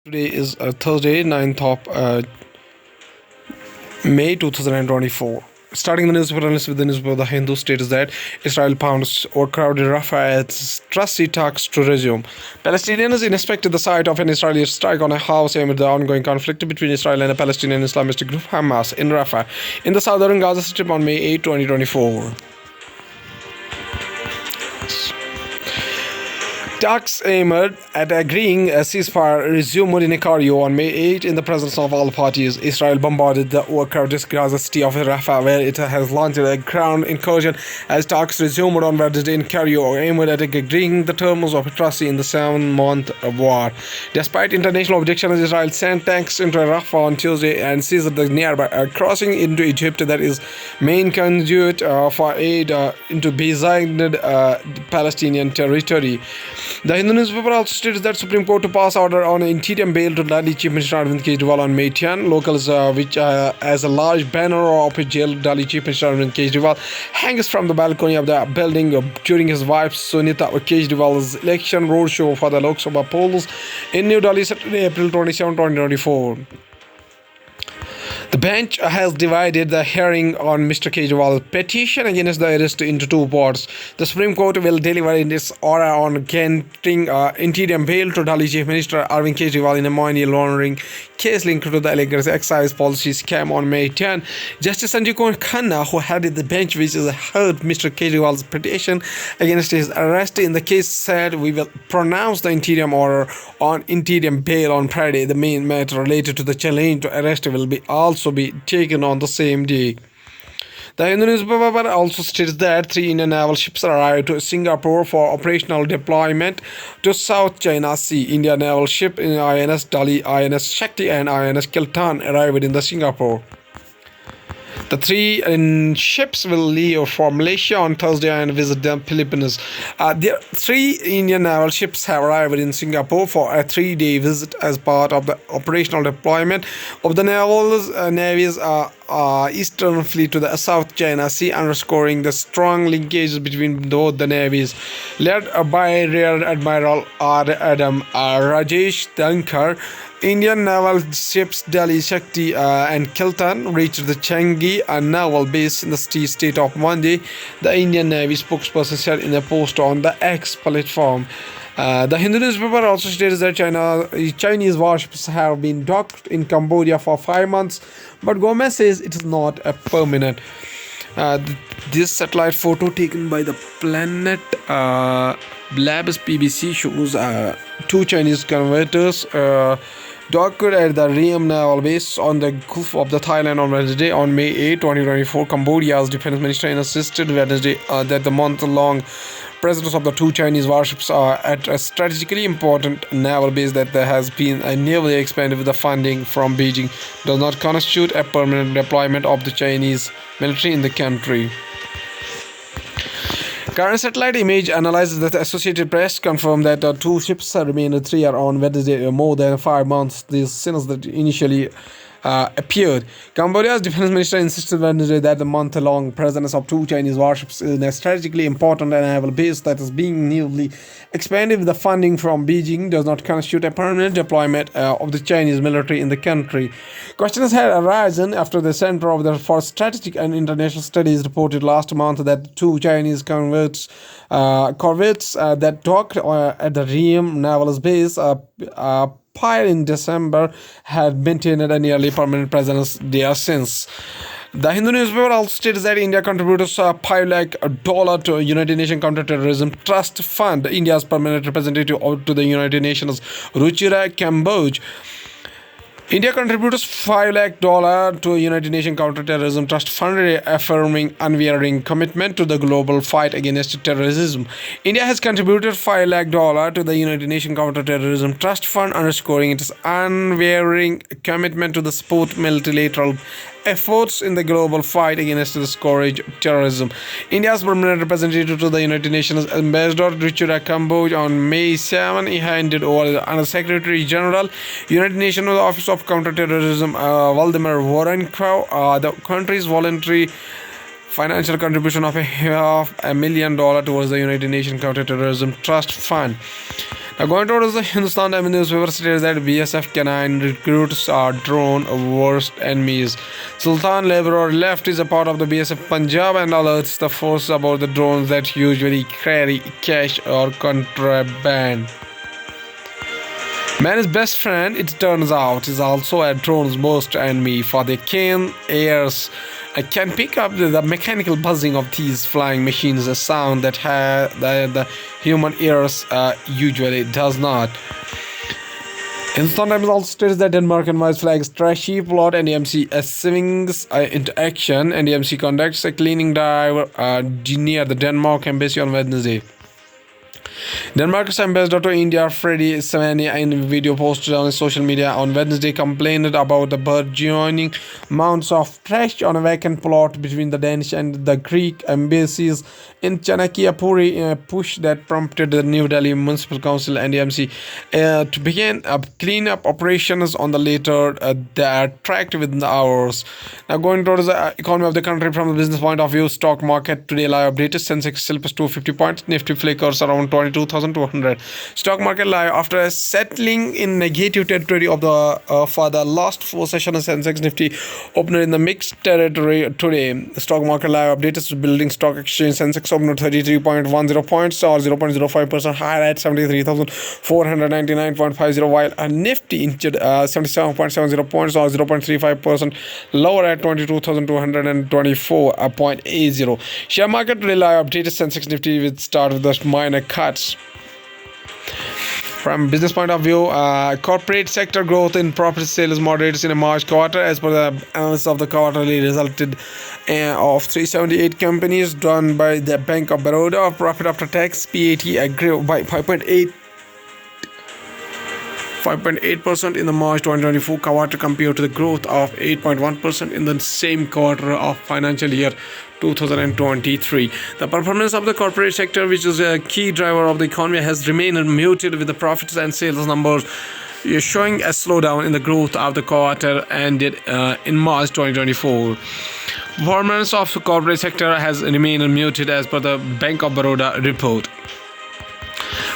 Today is Thursday, 9th of May 2024. Starting the newspaper analysis with the newspaper, The Hindu states that Israel pounds overcrowded Rafah as trusty talks to resume. Palestinians inspected the site of an Israeli strike on a house amid the ongoing conflict between Israel and the Palestinian Islamist group Hamas in Rafah, in the southern Gaza Strip on May 8, 2024. Talks aimed at agreeing a ceasefire resumed in Cairo on May 8 in the presence of all parties. Israel bombarded the overcrowded Gaza city of Rafah, where it has launched a ground incursion as talks resumed on Wednesday in Cairo, aimed at agreeing the terms of a truce in the 7-month war. Despite international objections, Israel sent tanks into Rafah on Tuesday and seized the nearby crossing into Egypt, that is main conduit for aid into besieged Palestinian territory. The Hindu newspaper also states that Supreme Court to pass order on interim bail to Delhi Chief Minister Arvind Kejriwal on May 10. Locals, which as a large banner of a jail, Delhi Chief Minister Arvind Kejriwal hangs from the balcony of the building during his wife Sunita Kejriwal's election roadshow for the Lok Sabha polls in New Delhi, Saturday, April 27, 2024. The bench has divided the hearing on Mr. Kejriwal's petition against the arrest into two parts. The Supreme Court will deliver its order on granting interim bail to Delhi Chief Minister Arvind Kejriwal in a money laundering case linked to the alleged excise policy scam on May 10. Justice Sanjeev Kumar Khanna, who headed the bench which heard Mr. Kejriwal's petition against his arrest in the case, said, "We will pronounce the interim order on interim bail on Friday. The main matter related to the challenge to arrest will also be taken on the same day." The Hindu newspaper also states that 3 Indian naval ships arrived to Singapore for operational deployment to South China Sea. Indian naval ship in INS Dali, INS Shakti and INS Kiltan arrived in the Singapore. The 3 ships will leave for Malaysia on Thursday and visit the Philippines. The 3 Indian naval ships have arrived in Singapore for a 3-day visit as part of the operational deployment of the Navy's Eastern Fleet to the South China Sea, underscoring the strong linkages between both the navies. Led by Rear Admiral R. Adam Rajesh Dhankar, Indian naval ships Delhi Shakti and Kiltan reached the Changi naval base in the state of Monday, the Indian Navy spokesperson said in a post on the X platform. The Hindu newspaper also states that Chinese warships have been docked in Cambodia for 5 months, but Gomez says it is not a permanent. This satellite photo taken by the Planet Labs PBC shows 2 Chinese converters docked at the Ream Naval Base on the Gulf of the Thailand on Wednesday, on May 8, 2024. Cambodia's defense minister insisted Wednesday that the month-long presence of the 2 Chinese warships are at a strategically important naval base that there has been newly expanded with the funding from Beijing does not constitute a permanent deployment of the Chinese military in the country. Current satellite image analysis that the Associated Press confirmed that 2 ships remained 3 on Wednesday, more than 5 months since that initially appeared. Cambodia's defense minister insisted Wednesday that the month-long presence of 2 Chinese warships in a strategically important naval base that is being newly expanded with the funding from Beijing does not constitute a permanent deployment of the Chinese military in the country. Questions had arisen after the Center for Strategic and International Studies reported last month that 2 Chinese corvettes that docked at the Ream Naval Base Pile in December had maintained a nearly permanent presence there since. The Hindu newspaper also states that India contributed $5 lakh to United Nations Counter-Terrorism Trust Fund. India's permanent representative to the United Nations, Ruchira Kamboj, India contributes $5 lakh to United Nations Counter-Terrorism Trust Fund, affirming unwavering commitment to the global fight against terrorism. India has contributed $5 lakh to the United Nations Counter-Terrorism Trust Fund, underscoring its unwavering commitment to the support multilateral efforts in the global fight against the scourge of terrorism. India's permanent representative to the United Nations, Ambassador Ruchira Kamboj, on May 7, he handed over the Under Secretary General, United Nations Office of Counterterrorism, Vladimir Voronko, the country's voluntary financial contribution of $500,000 towards the United Nations Counterterrorism Trust Fund. Now, going towards the Hindustan Times newspaper states that BSF canine recruits are drone worst enemies. Sultan Labor left is a part of the BSF Punjab and alerts the force about the drones that usually carry cash or contraband. Man's best friend, it turns out, is also a drone's worst enemy, for the keen ears can pick up the mechanical buzzing of these flying machines, a sound that the human ears usually does not. Hindustan Times also states that Denmark advised flags trashy plot NDMC swings into action. NDMC conducts a cleaning drive near the Denmark embassy on Wednesday. Denmark's ambassador to India, Freddie Savani, in a video posted on social media on Wednesday, complained about the burgeoning amounts of trash on a vacant plot between the Danish and the Greek embassies in Chanakya Puri, a push that prompted the New Delhi Municipal Council (NDMC) to begin clean-up operations on the latter that tracked within the hours. Now, going towards the economy of the country from the business point of view, stock market today live updated. Sensex still plus 250 points, Nifty flickers around 22,200. Stock market live after settling in negative territory of the for the last four sessions. Sensex Nifty opened in the mixed territory today. Stock market live updated. Building stock exchange Sensex opened 33.10 points or 0.05% higher at 73,499.50, while a Nifty inched 77.70 points or 0.35% lower at 22,224.80. Share market today live updated. Sensex Nifty with start with the minor cuts. From business point of view, corporate sector growth in property sales moderates in a March quarter. As per the analysis of the quarterly resulted of 378 companies done by the Bank of Baroda, profit after tax PAT grew by 5.8% in the March 2024 quarter compared to the growth of 8.1% in the same quarter of financial year 2023. The performance of the corporate sector, which is a key driver of the economy, has remained muted, with the profits and sales numbers showing a slowdown in the growth of the quarter ended in March 2024. Performance of the corporate sector has remained muted as per the Bank of Baroda report.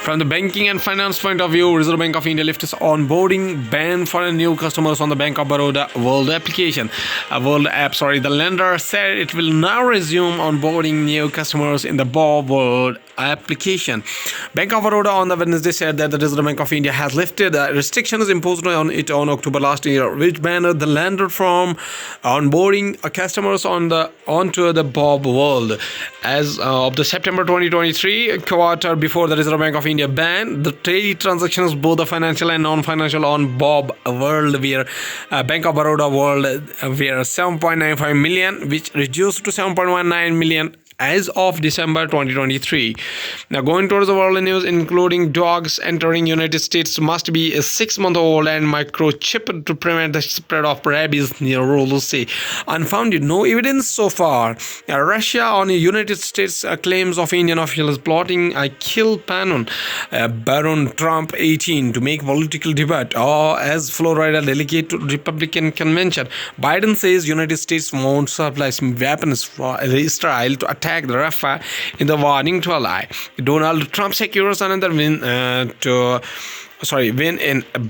From the banking and finance point of view, Reserve Bank of India lifts onboarding ban for new customers on the Bank of Baroda World application. The lender said it will now resume onboarding new customers in the BOB World application. Bank of Baroda on the Wednesday said that the Reserve Bank of India has lifted restrictions imposed on it on October last year, which banned the lender from onboarding customers onto the BOB World. As of the September 2023 quarter, before the Reserve Bank of India ban, the trade transactions, both the financial and non-financial, on BOB World were Bank of Baroda World were 7.95 million, which reduced to 7.19 million as of December 2023. Now, going towards the world news, including dogs entering United States must be 6-month-old and microchipped to prevent the spread of rabies, neurologists say. Unfounded, no evidence so far. Russia on United States claims of Indian officials plotting a kill Bannon Trump 18 to make political debate, or as Florida delegate to Republican convention. Biden says United States won't supply weapons for Israel to attack the Rafah in the warning to ally. Donald Trump secures another win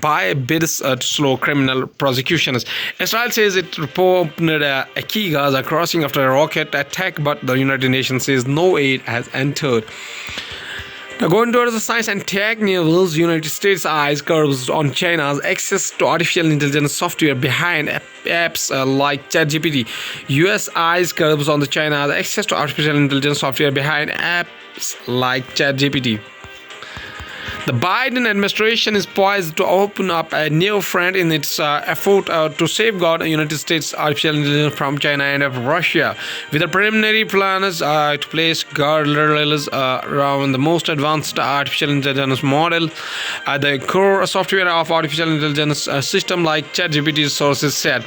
by bids to slow criminal prosecutions. Israel says it opened a key Gaza crossing after a rocket attack, but the United Nations says no aid has entered. Now, going towards the science and tech news, United States eyes curbs on China's access to artificial intelligence software behind apps like ChatGPT. US eyes curbs on the China's access to artificial intelligence software behind apps like ChatGPT. The Biden administration is poised to open up a new front in its effort to safeguard the United States artificial intelligence from China and Russia, with the preliminary plans to place guardrails around the most advanced artificial intelligence model. The core software of artificial intelligence system like ChatGPT, sources said.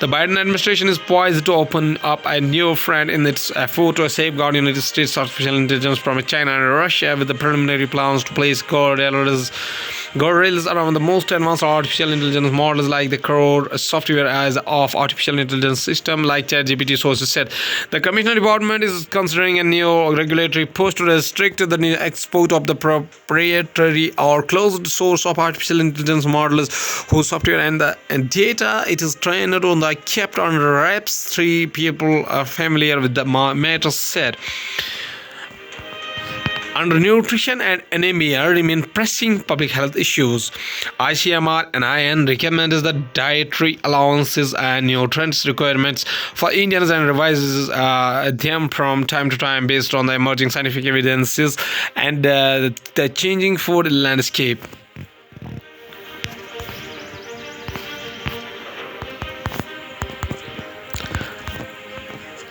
The Biden administration is poised to open up a new front in its effort to safeguard United States artificial intelligence from China and Russia, with the preliminary plans to place guardrails Guardrails are one of the most advanced artificial intelligence models, like the core software as of artificial intelligence system like ChatGPT sources said. The Commissioner Department is considering a new regulatory push to restrict the new export of the proprietary or closed source of artificial intelligence models whose software and data it is trained on are kept on wraps. Three people are familiar with the matter said. Undernutrition and anemia remain pressing public health issues. ICMR and IN recommends that dietary allowances and nutrients requirements for Indians and revises them from time to time based on the emerging scientific evidences and the changing food landscape.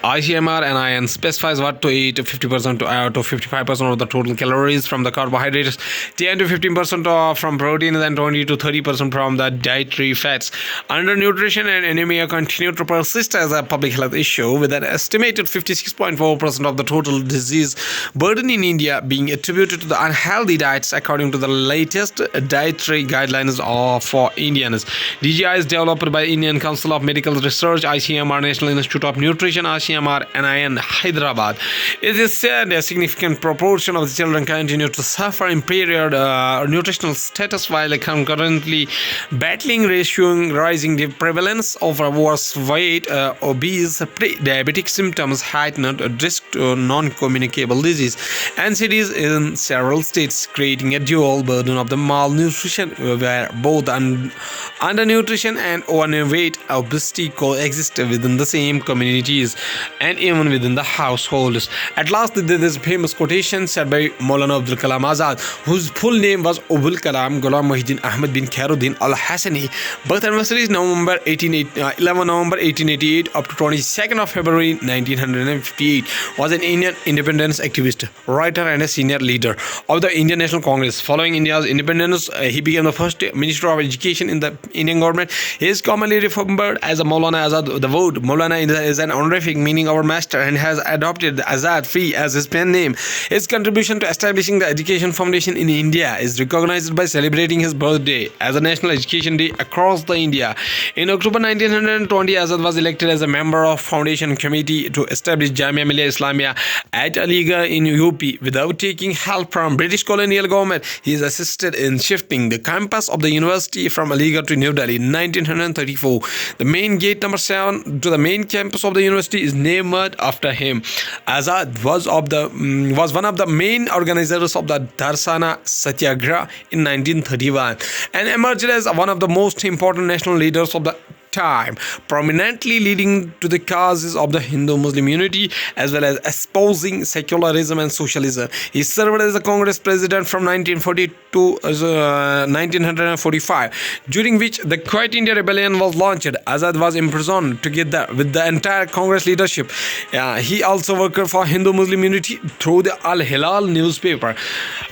ICMR and IN specifies what to eat: 50% to 55% of the total calories from the carbohydrates, 10 to 15% from proteins, and 20 to 30% from the dietary fats. Undernutrition and anemia continue to persist as a public health issue, with an estimated 56.4% of the total disease burden in India being attributed to the unhealthy diets, according to the latest dietary guidelines for Indians. DGI is developed by Indian Council of Medical Research, ICMR, National Institute of Nutrition, ICMR, and IN Hyderabad. It is said a significant proportion of the children continue to suffer inferior nutritional status while concurrently battling rising the prevalence of overweight, obese, pre-diabetic symptoms, heightened risk to non-communicable disease, and cities in several states, creating a dual burden of the malnutrition where both undernutrition and overweight obesity coexist within the same communities and even within the households. At last, there is a famous quotation said by Maulana Abdul Kalam Azad, whose full name was Abul Kalam Ghulam Muhyiddin Ahmed bin Khairuddin Al-Hassani. Birth anniversary is 11 November 1888 up to 22nd of February 1958. Was an Indian independence activist, writer, and a senior leader of the Indian National Congress. Following India's independence, he became the first Minister of Education in the Indian government. He is commonly remembered as a Maulana Azad. The word Maulana is an honorific meaning our master, and has adopted Azad Free as his pen name. His contribution to establishing the Education Foundation in India is recognized by celebrating his birthday as a National Education Day across the India. In October 1920, Azad was elected as a member of Foundation Committee to establish Jamia Millia Islamia at Aligarh in UP. Without taking help from British colonial government, he is assisted in shifting the campus of the university from Aligarh to New Delhi in 1934. The main gate number 7 to the main campus of the university is named after him. Azad was one of the main organizers of the Darsana Satyagraha in 1931 and emerged as one of the most important national leaders of the time, prominently leading to the causes of the Hindu-Muslim unity as well as espousing secularism and socialism. He served as a Congress president from 1940 to 1945, during which the Quit India Rebellion was launched. Azad was imprisoned together with the entire Congress leadership. He also worked for Hindu-Muslim unity through the Al-Hilal newspaper.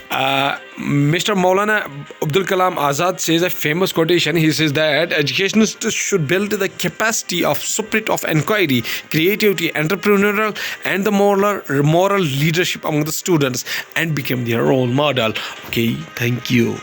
Mr. Maulana Abdul Kalam Azad says a famous quotation. He says that educationists should build the capacity of spirit of inquiry, creativity, entrepreneurial, and the moral leadership among the students and become their role model. Okay, thank you.